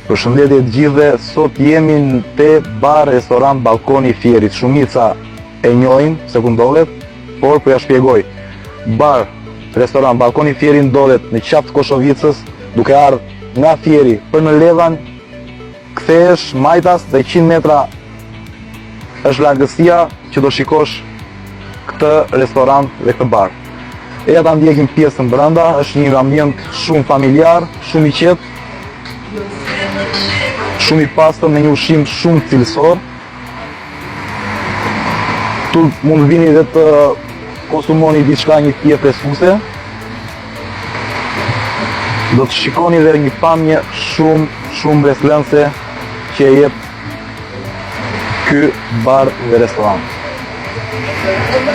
Përshëndetje të gjithëve, sot jemi te bar restoran Balkoni i Fierit. Shumica e njohin se ku ndodhet, por po ja shpjegoj. Bar restoran Balkoni i Fierit ndodhet në qafë të Koshovicës, duke ardhur nga Fieri për në Levan, kthehesh Majtas dhe 100 metra është largësia që do shikosh këtë restoran dhe këtë bar. E ata ndjekim pjesën brenda, është një ambient shumë familjar, shumë i qetë, shumë i pastër me një ushqim shumë cilësor. Tu mund vini dhe të konsumoni diçka, një pije freskuse. Do të shikoni dhe një pamje shumë breslënse që e jep ky bar dhe restoran.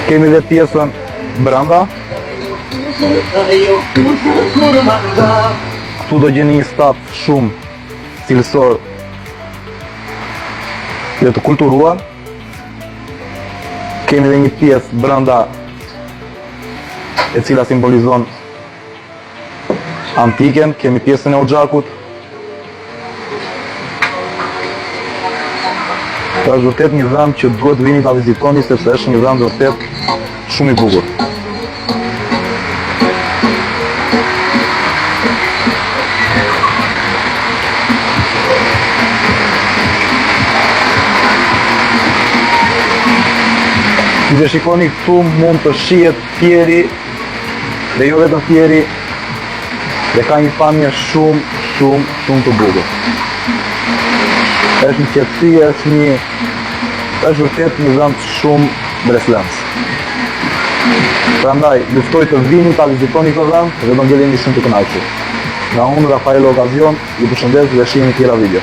Kemi dhe pjesën brenda. Këtu do gjeni një staf shumë cilësor dhe të kulturuar. Kemi dhe një pjesë brenda e cila simbolizon antiken, kemi pjesën e Oxhakut. Është vërtet një vend që duhet vini ta vizitoni sepse është një vend vërtet shumë i bukur. Dhe shikoni këtu mund të shihet Fieri, dhe jo vetëm Fieri, dhe ka një pamje shumë të bukur. Është një qetësi, është vërtet një vend shumë breslënës. Prandaj, luftoj të vini ta vizitoni këtë vend dhe do ngjelleni shumë të kënaqur. Nga unë Rafael Okazion, ju përshëndes dhe shihemi në tjera video.